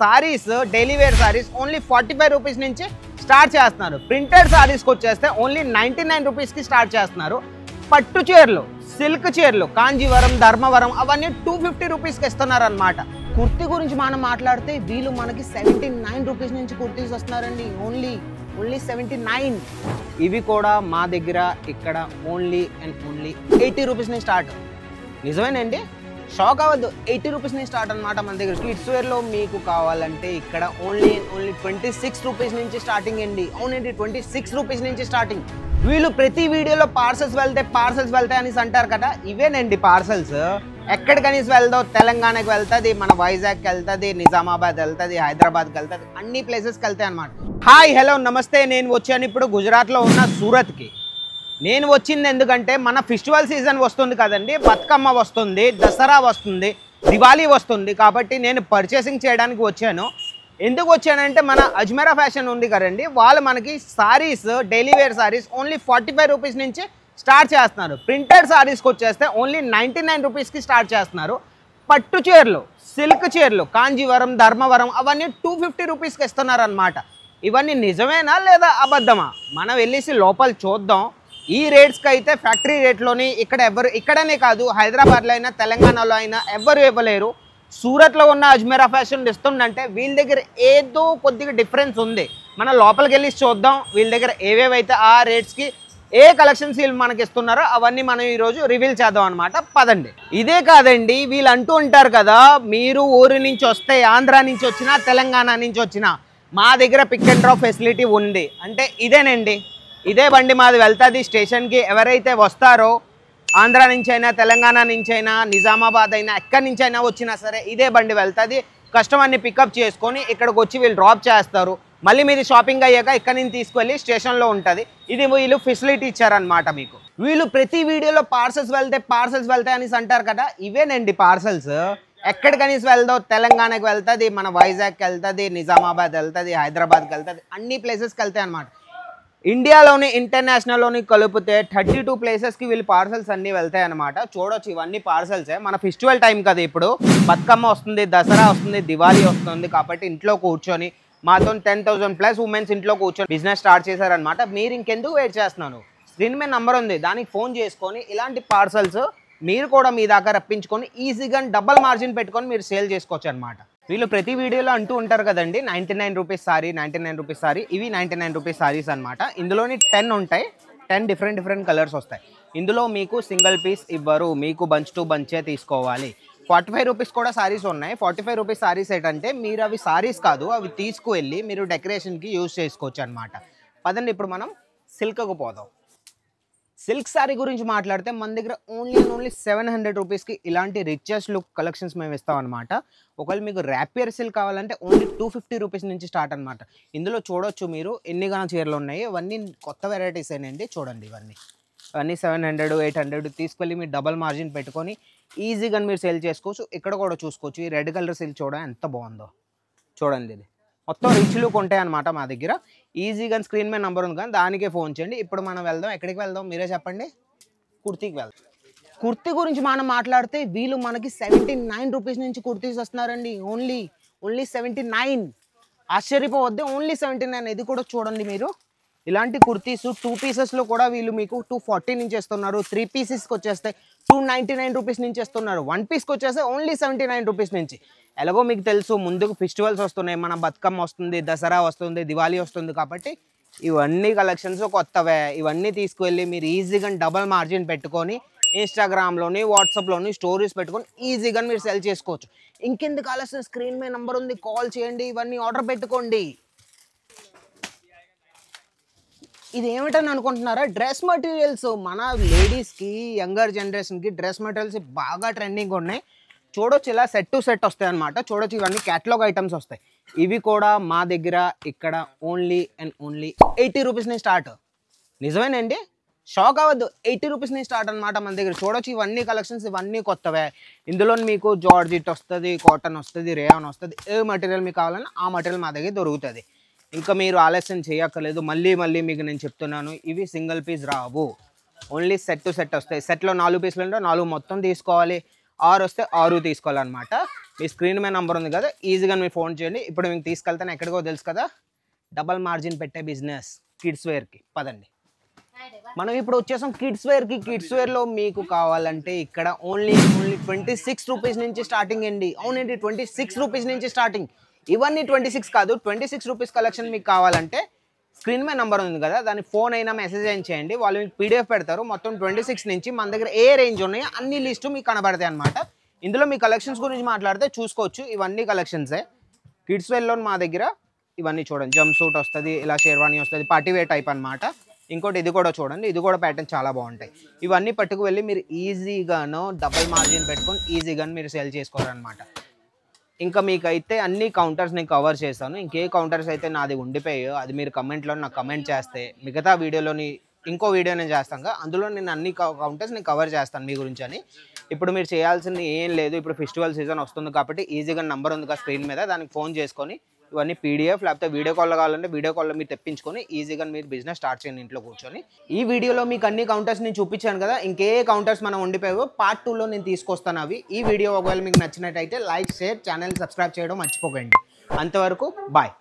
Saris daily wear sarees only 45 rupees నుంచి start చేస్తున్నారు. Printed సారీస్కి వచ్చేస్తే ఓన్లీ 99 రూపీస్కి స్టార్ట్ చేస్తున్నారు. పట్టు చీరలు, సిల్క్ చీరలు, కాంజీవరం, ధర్మవరం అవన్నీ 250 రూపీస్కి ఇస్తున్నారు అనమాట. కుర్తీ గురించి మనం మాట్లాడితే వీళ్ళు మనకి 79 రూపీస్ నుంచి కుర్తీస్ వస్తున్నారండి. ఓన్లీ 79. ఇవి కూడా మా దగ్గర ఇక్కడ ఓన్లీ 80 రూపీస్ నుంచి స్టార్ట్. నిజమేనండి, షాక్ అవ్వద్దు. 80 రూపీస్ నుంచి స్టార్ట్ అనమాట మన దగ్గర. కిడ్స్ వేర్లో మీకు కావాలంటే ఇక్కడ ఓన్లీ 26 రూపీస్ నుంచి స్టార్టింగ్ అండి. అవునండి, 26 రూపీస్ నుంచి స్టార్టింగ్. వీళ్ళు ప్రతి వీడియోలో పార్సల్స్ వెళ్తాయి అనేసి అంటారు కదా, ఇవేనండి పార్సల్స్. ఎక్కడికనేసి వెళ్దాం, తెలంగాణకి వెళ్తుంది, మన వైజాగ్కి వెళ్తుంది, నిజామాబాద్ వెళ్తుంది, హైదరాబాద్కి వెళ్తుంది, అన్ని ప్లేసెస్కి వెళ్తాయి అనమాట. హాయ్ హలో నమస్తే, నేను వచ్చాను ఇప్పుడు గుజరాత్లో ఉన్న సూరత్కి. నేను వచ్చింది ఎందుకంటే మన ఫెస్టివల్ సీజన్ వస్తుంది కదండి, బతుకమ్మ వస్తుంది, దసరా వస్తుంది, దివాళీ వస్తుంది. కాబట్టి నేను పర్చేసింగ్ చేయడానికి వచ్చాను. ఎందుకు వచ్చానంటే మన అజ్మీరా ఫ్యాషన్ ఉంది కదండి, వాళ్ళు మనకి sarees daily wear sarees only 45 rupees నుంచి స్టార్ట్ చేస్తున్నారు. ప్రింటెడ్ సారీస్కి వచ్చేస్తే ఓన్లీ 99 రూపీస్కి స్టార్ట్ చేస్తున్నారు. పట్టు చీరలు, సిల్క్ చీరలు, కాంజీవరం, ధర్మవరం అవన్నీ 250 రూపీస్కి ఇస్తున్నారు అనమాట. ఇవన్నీ నిజమేనా లేదా అబద్ధమా మనం వెళ్ళేసి లోపల చూద్దాం. ఈ రేట్స్కి అయితే ఫ్యాక్టరీ రేట్లోని ఇక్కడనే కాదు, హైదరాబాద్లో అయినా తెలంగాణలో అయినా ఎవ్వరు ఇవ్వలేరు. సూరత్లో ఉన్న అజ్మీరా ఫ్యాషన్ ఇస్తుందంటే వీళ్ళ దగ్గర ఏదో కొద్దిగా డిఫరెన్స్ ఉంది. మనం లోపలికి వెళ్ళి చూద్దాం వీళ్ళ దగ్గర ఏవేవైతే ఆ రేట్స్కి ఏ కలెక్షన్స్ వీళ్ళు మనకి ఇస్తున్నారో అవన్నీ మనం ఈరోజు రివీల్ చేద్దాం అనమాట. పదండి. ఇదే కాదండి, వీళ్ళు అంటూ ఉంటారు కదా, మీరు ఊరు నుంచి వస్తే, ఆంధ్ర నుంచి వచ్చినా, తెలంగాణ నుంచి వచ్చినా మా దగ్గర పిక్ అండ్ డ్రాప్ ఫెసిలిటీ ఉంది అంటే ఇదేనండి. ఇదే బండి మాది వెళ్తుంది స్టేషన్కి. ఎవరైతే వస్తారో ఆంధ్ర నుంచి అయినా, తెలంగాణ నుంచి అయినా, నిజామాబాద్ అయినా, ఎక్కడి నుంచి అయినా వచ్చినా సరే ఇదే బండి వెళ్తుంది. కస్టమర్ని పికప్ చేసుకొని ఇక్కడికి వచ్చి వీళ్ళు డ్రాప్ చేస్తారు. మళ్ళీ మీది షాపింగ్ అయ్యాక ఇక్కడి నుంచి తీసుకెళ్ళి స్టేషన్లో ఉంటుంది. ఇది వీళ్ళు ఫెసిలిటీ ఇచ్చారనమాట మీకు. వీళ్ళు ప్రతి వీడియోలో పార్సల్స్ వెళ్తాయి అనేసి అంటారు కదా, ఇవేనండి పార్సల్స్. ఎక్కడికనేసి వెళ్దాం, తెలంగాణకి వెళ్తుంది, మన వైజాగ్కి వెళ్తుంది, నిజామాబాద్ వెళ్తుంది, హైదరాబాద్కి వెళ్తుంది, అన్ని ప్లేసెస్కి వెళ్తాయి అనమాట. ఇండియాలోని ఇంటర్నేషనల్లోని కలిపితే 32 ప్లేసెస్కి వీళ్ళు పార్సల్స్ అన్నీ వెళ్తాయి అనమాట. చూడొచ్చు, ఇవన్నీ పార్సల్సే. మన ఫెస్టివల్ టైం కదా, ఇప్పుడు బతుకమ్మ వస్తుంది, దసరా వస్తుంది, దివాళీ వస్తుంది. కాబట్టి ఇంట్లో కూర్చొని మాతో 10,000+ ఉమెన్స్ ఇంట్లో కూర్చొని బిజినెస్ స్టార్ట్ చేశారనమాట. మీరు ఇంకెందుకు వెయిట్ చేస్తున్నాను, స్క్రీన్ మీద నెంబర్ ఉంది, దానికి ఫోన్ చేసుకొని ఇలాంటి పార్సల్స్ మీరు కూడా మీ దాకా రప్పించుకొని ఈజీగా డబల్ మార్జిన్ పెట్టుకొని మీరు సేల్ చేసుకోవచ్చు అనమాట. వీళ్ళు ప్రతి వీడియోలో అంటూ ఉంటారు కదండి, 99 రూపీస్ సారీ, 99 రూపీస్ సారీ. ఇవి 99 రూపీస్ సారీస్ అనమాట. ఇందులోని 10 ఉంటాయి, 10 డిఫరెంట్ కలర్స్ వస్తాయి. ఇందులో మీకు సింగిల్ పీస్ ఇవ్వరు, మీకు బంచ్ టు బంచే తీసుకోవాలి. 45 రూపీస్ కూడా సారీస్ ఉన్నాయి. 45 రూపీస్ సారీస్ ఏంటంటే మీరు అవి సారీస్ కాదు, అవి తీసుకువెళ్ళి మీరు డెకరేషన్కి యూజ్ చేసుకోవచ్చు అనమాట. పదండి ఇప్పుడు మనం సిల్క్కు పోదాం. సిల్క్ సారీ గురించి మాట్లాడితే మన దగ్గర ఓన్లీ 700 రూపీస్కి ఇలాంటి రిచెస్ట్ లుక్ కలెక్షన్స్ మేము ఇస్తాం అనమాట. ఒకవేళ మీకు ర్యాపియర్ సిల్క్ కావాలంటే ఓన్లీ 250 రూపీస్ నుంచి స్టార్ట్ అనమాట. ఇందులో చూడొచ్చు మీరు ఎన్నిగానో చీరలు ఉన్నాయి. ఇవన్నీ కొత్త వెరైటీస్ ఏనండి. చూడండి, ఇవన్నీ 700, 800 తీసుకెళ్ళి మీరు డబల్ మార్జిన్ పెట్టుకొని ఈజీగా మీరు సేల్ చేసుకోవచ్చు. ఇక్కడ కూడా చూసుకోవచ్చు, ఈ రెడ్ కలర్ సిల్క్ చూడండి ఎంత బాగుందో. చూడండి, ఇది మొత్తం రిచ్ లుక్ ఉంటాయి అనమాట మా దగ్గర. ఈజీగా స్క్రీన్ మీద నెంబర్ ఉంది కానీ దానికే ఫోన్ చేయండి. ఇప్పుడు మనం వెళ్దాం. ఎక్కడికి వెళ్దాం మీరే చెప్పండి. కుర్తీకి వెళ్దాం. కుర్తీ గురించి మనం మాట్లాడితే వీళ్ళు మనకి 79 రూపీస్ నుంచి కుర్తీస్ వస్తున్నారండి. ఓన్లీ 79. ఆశ్చర్యపోవద్దు, ఓన్లీ 79. ఇది కూడా చూడండి మీరు. ఇలాంటి కుర్తీస్ 2 పీసెస్లో కూడా వీళ్ళు మీకు 240 నుంచి ఇస్తున్నారు. 3 పీసెస్కి వచ్చేస్తే 299 రూపీస్ నుంచి ఇస్తున్నారు. 1 పీస్కి వచ్చేస్తే ఓన్లీ 79 రూపీస్ నుంచి. ఎలాగో మీకు తెలుసు, ముందుకు ఫెస్టివల్స్ వస్తున్నాయి, మన బతుకమ్మ వస్తుంది, దసరా వస్తుంది, దివాళీ వస్తుంది. కాబట్టి ఇవన్నీ కలెక్షన్స్ కొత్తవే. ఇవన్నీ తీసుకువెళ్ళి మీరు ఈజీగా డబల్ మార్జిన్ పెట్టుకొని ఇన్స్టాగ్రామ్లోని, వాట్సాప్లోని స్టోరీస్ పెట్టుకొని ఈజీగా మీరు సెల్ చేసుకోవచ్చు. ఇంకెందుకు ఆలస్యం, స్క్రీన్ మీద నెంబర్ ఉంది, కాల్ చేయండి, ఇవన్నీ ఆర్డర్ పెట్టుకోండి. ఇది ఏమిటని అనుకుంటున్నారా, డ్రెస్ మెటీరియల్స్. మన లేడీస్కి, యంగర్ జనరేషన్కి డ్రెస్ మెటీరియల్స్ బాగా ట్రెండింగ్ ఉన్నాయి. చూడొచ్చు, ఇలా సెట్ టు సెట్ వస్తాయి అనమాట. చూడొచ్చు, ఇవన్నీ క్యాటలాగ్ ఐటమ్స్ వస్తాయి. ఇవి కూడా మా దగ్గర ఇక్కడ ఓన్లీ 80 రూపీస్ నుంచి స్టార్ట్. నిజమేనండి, షాక్ అవ్వద్దు, 80 రూపీస్ నుంచి స్టార్ట్ అనమాట మన దగ్గర. చూడొచ్చు, ఇవన్నీ కలెక్షన్స్, ఇవన్నీ కొత్తవే. ఇందులో మీకు జార్జిట్ వస్తుంది, కాటన్ వస్తుంది, రేయాన్ వస్తుంది. ఏ మెటీరియల్ మీకు కావాలన్నా ఆ మెటీరియల్ మా దగ్గర దొరుకుతుంది. ఇంకా మీరు ఆలస్యం చేయక్కర్లేదు. మళ్ళీ మీకు నేను చెప్తున్నాను, ఇవి సింగిల్ పీస్ రావు, ఓన్లీ సెట్ వస్తాయి. సెట్లో 4 పీసులు ఉంటే 4 మొత్తం తీసుకోవాలి, 6 వస్తే 6 తీసుకోవాలన్నమాట. మీ స్క్రీన్ మీద నెంబర్ ఉంది కదా, ఈజీగా మీరు ఫోన్ చేయండి. ఇప్పుడు మీకు తీసుకెళ్తాను ఎక్కడికో తెలుసు కదా, డబల్ మార్జిన్ పెట్టే బిజినెస్ కిడ్స్ వేర్కి. పదండి, మనం ఇప్పుడు వచ్చేసాం కిడ్స్ వేర్కి. కిడ్స్ వేర్లో మీకు కావాలంటే ఇక్కడ ఓన్లీ 26 రూపీస్ నుంచి స్టార్టింగ్ అండి. అవునండి, 26 రూపీస్ నుంచి స్టార్టింగ్. ఇవన్నీ 26 కాదు, 26 రూపీస్ కలెక్షన్ మీకు కావాలంటే స్క్రీన్ మీద నెంబర్ ఉంది కదా, దాని ఫోన్ అయినా మెసేజ్ అయినా చేయండి, వాళ్ళు మీకు పీడిఎఫ్ పెడతారు. మొత్తం 26 నుంచి మన దగ్గర ఏ రేంజ్ ఉన్నాయో అన్ని లిస్టు మీకు కనబడతాయి అనమాట. ఇందులో మీ కలెక్షన్స్ గురించి మాట్లాడితే చూసుకోవచ్చు, ఇవన్నీ కలెక్షన్సే. కిడ్స్ వేర్లో మా దగ్గర ఇవన్నీ చూడండి, జంప్ సూట్ వస్తుంది, ఇలా షేర్వాణి వస్తుంది, పార్టీ వేర్ టైప్ అనమాట. ఇంకోటి ఇది కూడా చూడండి, ఇది కూడా ప్యాటర్న్ చాలా బాగుంటాయి. ఇవన్నీ పట్టుకు వెళ్ళి మీరు ఈజీగానో డబల్ మార్జిన్ పెట్టుకొని ఈజీగా మీరు సేల్ చేసుకోవాలన్నమాట. ఇంకా మీకైతే అన్ని కౌంటర్స్ నేను కవర్ చేస్తాను. ఇంకే కౌంటర్స్ అయితే నాది ఉండిపోయాయో అది మీరు కమెంట్లో నాకు కమెంట్ చేస్తే మిగతా వీడియోలోని ఇంకో వీడియో నేను చేస్తాను కదా, అందులో నేను అన్ని కౌంటర్స్ నేను కవర్ చేస్తాను మీ గురించి అని. ఇప్పుడు మీరు చేయాల్సింది ఏం లేదు, ఇప్పుడు ఫెస్టివల్ సీజన్ వస్తుంది కాబట్టి ఈజీగా నెంబర్ ఉంది కదా స్క్రీన్ మీద, దానికి ఫోన్ చేసుకొని ఇవన్నీ పీడిఎఫ్ లేకపోతే వీడియో కాల్ కావాలంటే వీడియో కాల్లో మీరు తెప్పించుకొని ఈజీగా మీరు బిజినెస్ స్టార్ట్ చేయండి ఇంట్లో కూర్చొని. ఈ వీడియోలో మీకు అన్ని కౌంటర్స్ నేను చూపించాను కదా, ఇంకే కౌంటర్స్ మనం ఉండిపోయావో పార్ట్ 2లో నేను తీసుకొస్తాను అవి. ఈ వీడియో ఒకవేళ మీకు నచ్చినట్టయితే లైక్, షేర్, ఛానల్ సబ్స్క్రైబ్ చేయడం మర్చిపోకండి. అంతవరకు బాయ్.